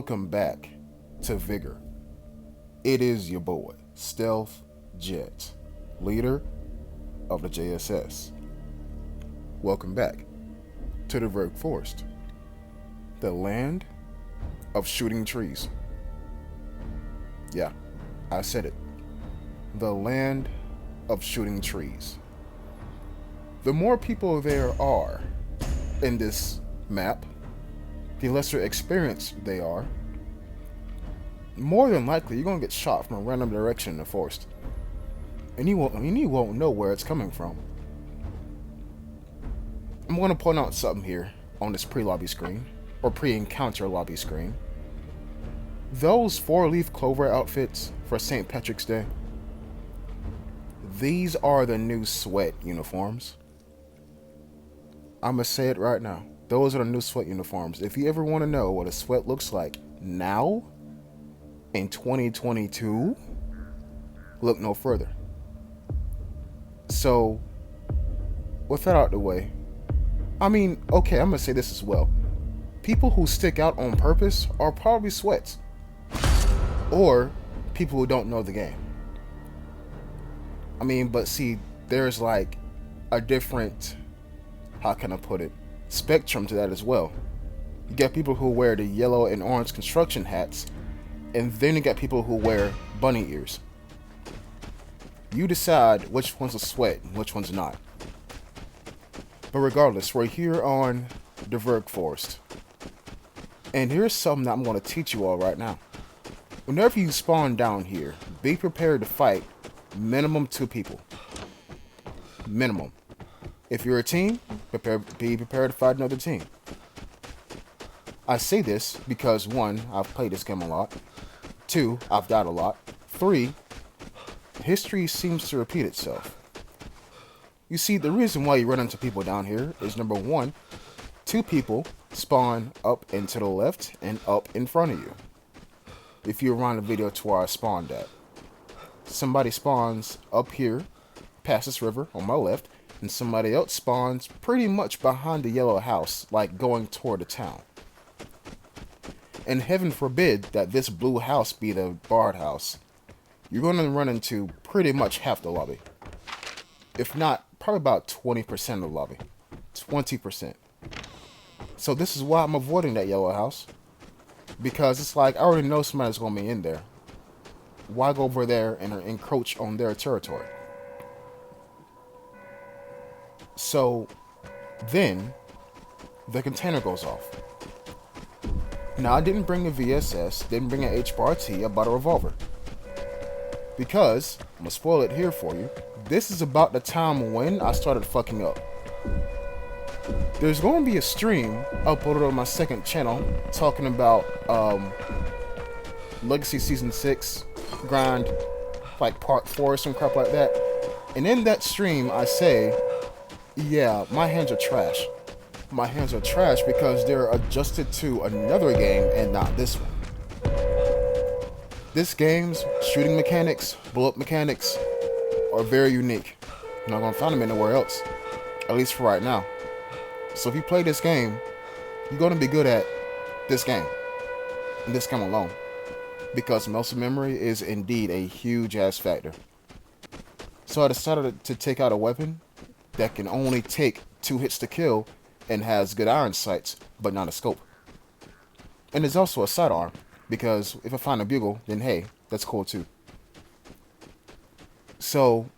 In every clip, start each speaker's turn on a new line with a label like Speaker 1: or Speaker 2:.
Speaker 1: welcome back to Vigor. It is your boy, Stealth Jet, leader of the JSS. Welcome back to the Dverg Forest, the land of shooting trees. Yeah, I said it. The land of shooting trees. The more people there are in this map, the lesser experienced they are, more than likely you're gonna get shot from a random direction in the forest, and you won't know where it's coming from. I'm gonna point out something here on this pre-lobby screen or pre-encounter lobby screen. Those four-leaf clover outfits for St. Patrick's Day, these are the new sweat uniforms. I'ma say it right now. Those are the new sweat uniforms. If you ever want to know what a sweat looks like now, in 2022, look no further. So, with that out the way, okay, I'm gonna say this as well. People who stick out on purpose are probably sweats, or people who don't know the game. But see, there's like a different, how can I put it, spectrum to that as well. You get people who wear the yellow and orange construction hats, and then you got people who wear bunny ears. You decide which one's a sweat and which one's not. But regardless, we're here on the Dverg Forest. And here's something that I'm going to teach you all right now. Whenever you spawn down here, be prepared to fight minimum 2 people. Minimum. If you're a team, be prepared to fight another team. I say this because 1, I've played this game a lot. 2, I've died a lot. 3, history seems to repeat itself. You see, the reason why you run into people down here is number 1, 2 people spawn up and to the left and up in front of you. If you rewind the video to where I spawned at, somebody spawns up here, past this river on my left, and somebody else spawns pretty much behind the yellow house, like going toward the town. And heaven forbid that this blue house be the barred house. You're going to run into pretty much half the lobby. If not, probably about 20% of the lobby. 20%. So this is why I'm avoiding that yellow house. Because it's like, I already know somebody's going to be in there. Why go over there and encroach on their territory? So, then, the container goes off. Now, I didn't bring a VSS, didn't bring an HBRT, I bought a revolver. Because, I'm going to spoil it here for you, this is about the time when I started fucking up. There's going to be a stream uploaded on my second channel talking about Legacy Season 6 grind, like Part 4 or some crap like that. And in that stream, I say, yeah, my hands are trash. My hands are trash because they're adjusted to another game and not this one. This game's shooting mechanics, bullet mechanics are very unique. You're not going to find them anywhere else, at least for right now. So if you play this game, you're going to be good at this game, and this game alone, because muscle memory is indeed a huge ass factor. So I decided to take out a weapon that can only take 2 hits to kill and has good iron sights, but not a scope. And there's also a sidearm, because if I find a bugle, then hey, that's cool too. So,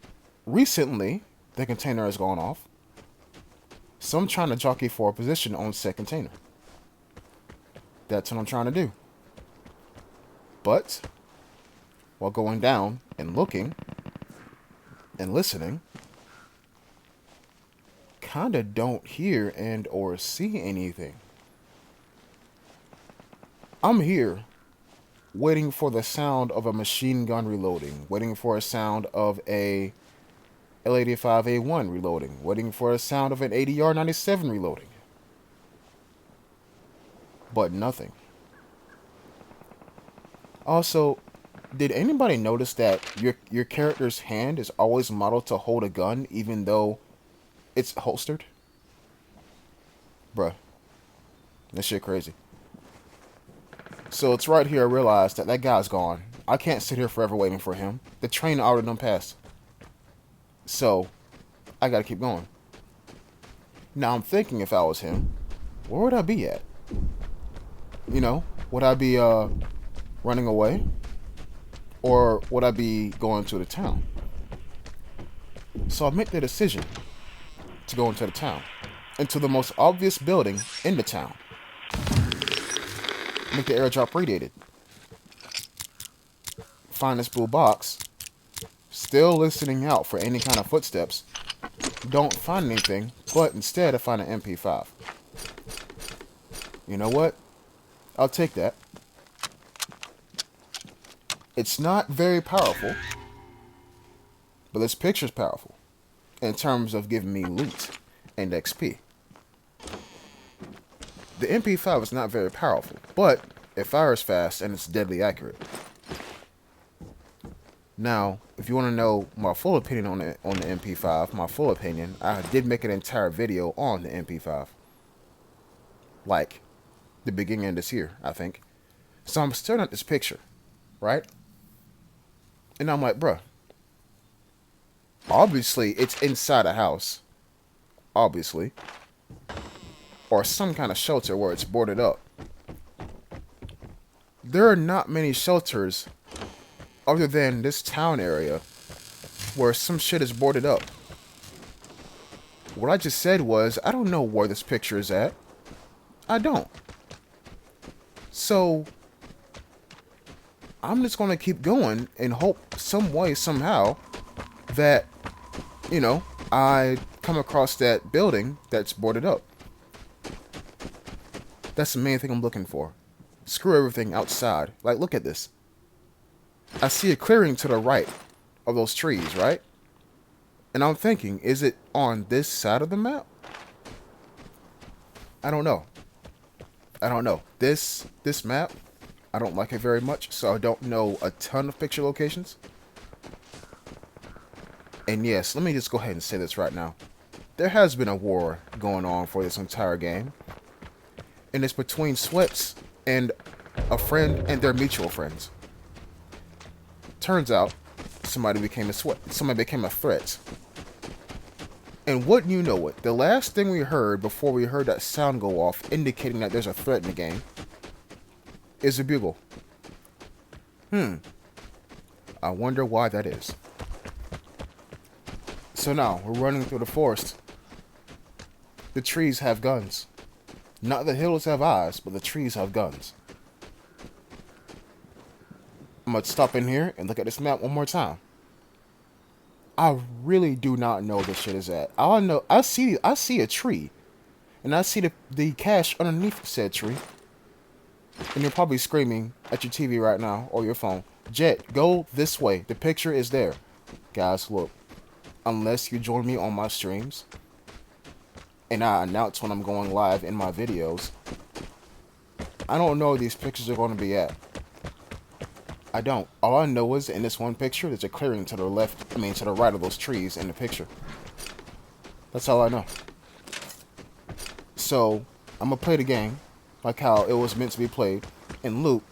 Speaker 1: recently, the container has gone off. So I'm trying to jockey for a position on said container. That's what I'm trying to do. But, while going down and looking and listening, kinda don't hear and or see anything. I'm here waiting for the sound of a machine gun reloading, waiting for a sound of a L85A1 reloading, waiting for a sound of an ADR97 reloading. But nothing. Also, did anybody notice that your character's hand is always modeled to hold a gun even though it's holstered? Bruh. That shit crazy. So it's right here I realized that that guy's gone. I can't sit here forever waiting for him. The train already done passed. So I gotta keep going. Now I'm thinking if I was him, where would I be at? You know, would I be running away? Or would I be going to the town? So I made the decision to go into the town. Into the most obvious building in the town. Make the airdrop radiated. Find this blue box. Still listening out for any kind of footsteps. Don't find anything, but instead I find an MP5. You know what? I'll take that. It's not very powerful, but this picture's powerful in terms of giving me loot and XP. The MP5 is not very powerful, but it fires fast and it's deadly accurate. Now, if you want to know my full opinion on the MP5, my full opinion, I did make an entire video on the MP5. Like, the beginning of this year, I think. So I'm staring at this picture, right? And I'm like, bruh, obviously it's inside a house. Obviously. Or some kind of shelter where it's boarded up. There are not many shelters other than this town area where some shit is boarded up. What I just said was, I don't know where this picture is at. I don't. So, I'm just going to keep going and hope some way, somehow, that, you know, I come across that building that's boarded up. That's the main thing I'm looking for. Screw everything outside. Like, look at this. I see a clearing to the right of those trees, right? And I'm thinking, is it on this side of the map? I don't know. I don't know. This map, I don't like it very much, so I don't know a ton of picture locations. And yes, let me just go ahead and say this right now. There has been a war going on for this entire game. And it's between Sweats and a friend and their mutual friends. Turns out, somebody became a threat. And wouldn't you know it, the last thing we heard before we heard that sound go off indicating that there's a threat in the game is a bugle. I wonder why that is. So now, we're running through the forest. The trees have guns. Not the hills have eyes, but the trees have guns. I'm going to stop in here and look at this map one more time. I really do not know where this shit is at. All I know, I see a tree. And I see the cache underneath said tree. And you're probably screaming at your TV right now or your phone. Jet, go this way. The picture is there. Guys, look. Unless you join me on my streams, and I announce when I'm going live in my videos, I don't know where these pictures are going to be at. I don't. All I know is in this one picture, there's a clearing to the to the right of those trees in the picture. That's all I know. So, I'm going to play the game like how it was meant to be played, and loot,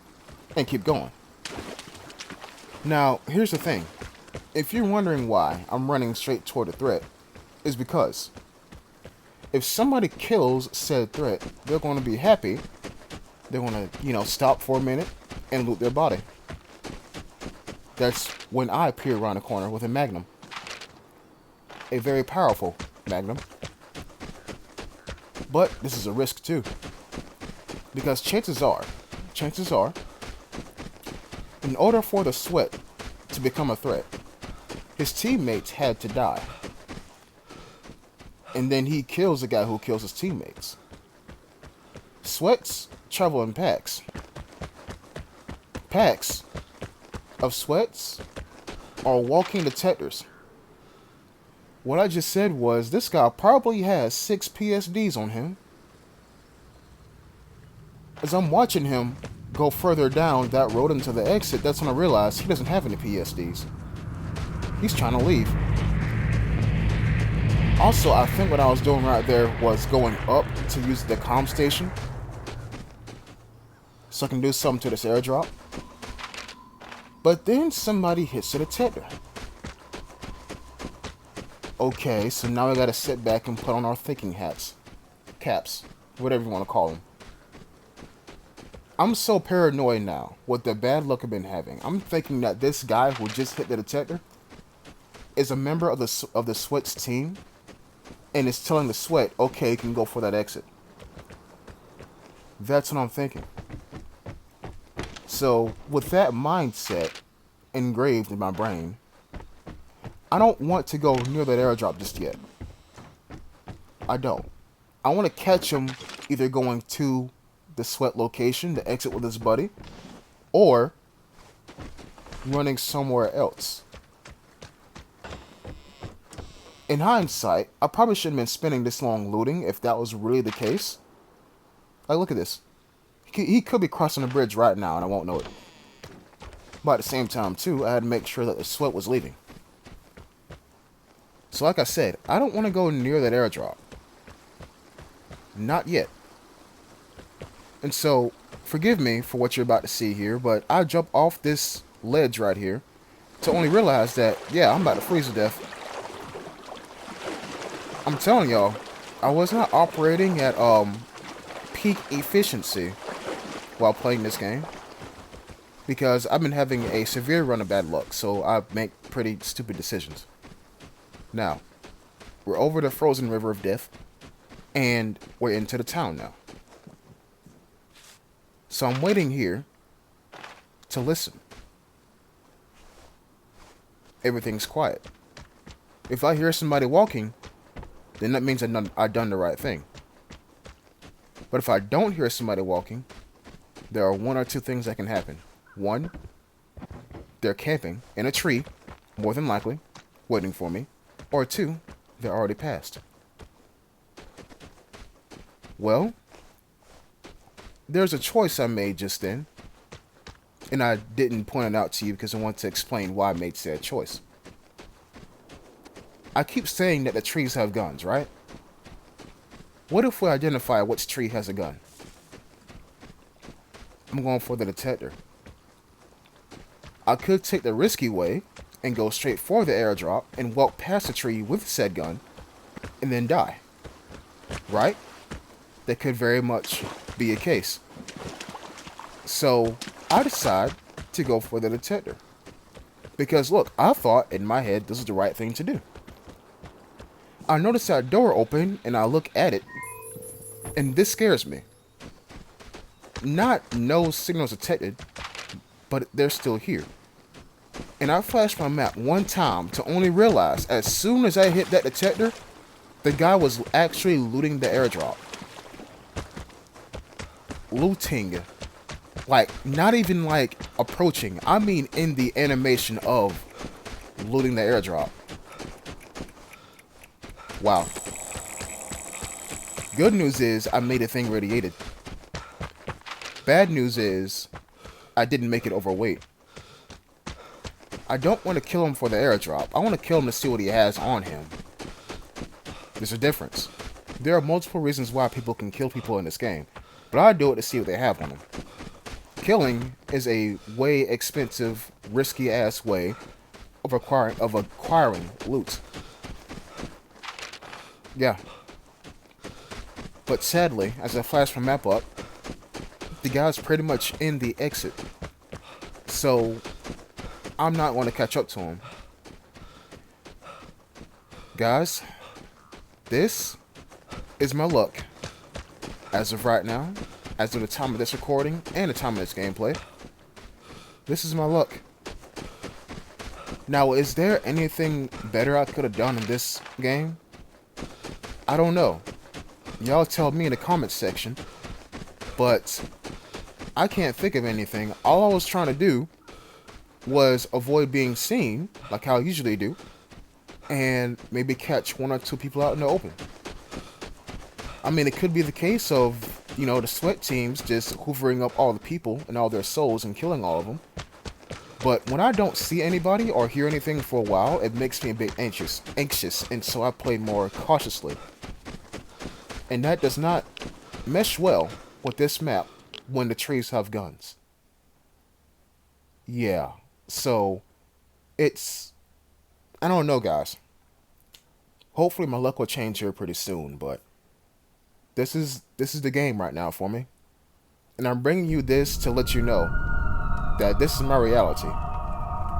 Speaker 1: and keep going. Now, here's the thing. If you're wondering why I'm running straight toward the threat, is because if somebody kills said threat, they're going to be happy. They're going to, stop for a minute and loot their body. That's when I peer around the corner with a magnum. A very powerful magnum. But this is a risk too. Because chances are, in order for the Sweat to become a threat, his teammates had to die. And then he kills the guy who kills his teammates. Sweats travel in packs. Packs of Sweats are walking detectors. What I just said was, this guy probably has 6 PSDs on him. As I'm watching him go further down that road into the exit, that's when I realized he doesn't have any PSDs. He's trying to leave. Also, I think what I was doing right there was going up to use the comm station. so I can do something to this airdrop. But then somebody hits the detector. Okay, so now we gotta sit back and put on our thinking hats. Caps. Whatever you want to call them. I'm so paranoid now with the bad luck I've been having. I'm thinking that this guy who just hit the detector is a member of the Sweat's team and is telling the Sweat, okay, you can go for that exit. That's what I'm thinking. So, with that mindset engraved in my brain, I don't want to go near that airdrop just yet. I don't. I want to catch him either going to the Sweat location, the exit with his buddy, or running somewhere else. In hindsight, I probably shouldn't have been spending this long looting if that was really the case. Like, look at this. He could be crossing the bridge right now and I won't know it. But at the same time, too, I had to make sure that the Sweat was leaving. So like I said, I don't want to go near that airdrop. Not yet. And so, forgive me for what you're about to see here, but I jump off this ledge right here to only realize that, yeah, I'm about to freeze to death. I'm telling y'all, I was not operating at peak efficiency while playing this game, because I've been having a severe run of bad luck, so I make pretty stupid decisions. Now, we're over the frozen river of death, and we're into the town now. So I'm waiting here to listen. Everything's quiet. If I hear somebody walking, then that means I've done the right thing. But if I don't hear somebody walking, there are one or two things that can happen. One, they're camping in a tree, more than likely, waiting for me. Or two, they're already passed. Well, there's a choice I made just then, and I didn't point it out to you because I want to explain why I made said choice. I keep saying that the trees have guns, right? What if we identify which tree has a gun? I'm going for the detector. I could take the risky way and go straight for the airdrop and walk past the tree with said gun and then die. Right? That could very much be a case. So I decide to go for the detector. Because look, I thought in my head this is the right thing to do. I notice that door open and I look at it, and this scares me. Not no signals detected, but they're still here. And I flashed my map one time to only realize as soon as I hit that detector, the guy was actually looting the airdrop. Looting. Like, not even like approaching. I mean in the animation of looting the airdrop. Wow. Good news is I made a thing radiated. Bad news is I didn't make it overweight. I don't want to kill him for the airdrop. I want to kill him to see what he has on him. There's a difference. There are multiple reasons why people can kill people in this game, but I do it to see what they have on them. Killing is a way expensive, risky ass way of acquiring loot. Yeah. But sadly, as I flash my map up, the guy's pretty much in the exit. So I'm not going to catch up to him. Guys, this is my luck. As of right now, as of the time of this recording and the time of this gameplay, this is my luck. Now, is there anything better I could have done in this game? I don't know. Y'all tell me in the comments section. But I can't think of anything. All I was trying to do was avoid being seen, like how I usually do, and maybe catch one or two people out in the open. I mean, it could be the case of, you know, the Sweat teams just hoovering up all the people and all their souls and killing all of them. But when I don't see anybody or hear anything for a while, it makes me a bit anxious, and so I play more cautiously. And that does not mesh well with this map when the trees have guns. Yeah. So it's, I don't know, guys. Hopefully my luck will change here pretty soon, but this is the game right now for me. And I'm bringing you this to let you know that this is my reality.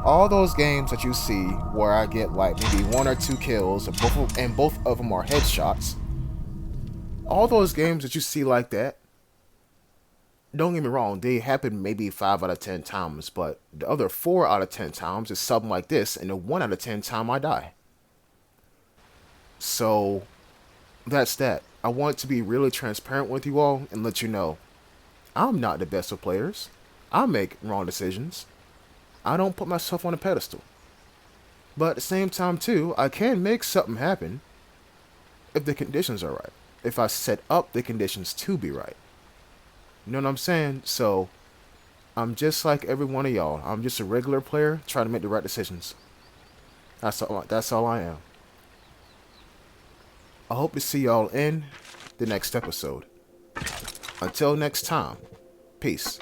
Speaker 1: All those games that you see where I get like maybe 1 or 2 kills and both of them are headshots, all those games that you see like that, don't get me wrong, they happen maybe 5 out of 10 times, but the other 4 out of 10 times is something like this, and the 1 out of 10 time I die. So that's that. I want to be really transparent with you all and let you know I'm not the best of players. I make wrong decisions. I don't put myself on a pedestal. But at the same time too, I can make something happen if the conditions are right. If I set up the conditions to be right. You know what I'm saying? So I'm just like every one of y'all. I'm just a regular player trying to make the right decisions. That's all I am. I hope to see y'all in the next episode. Until next time, peace.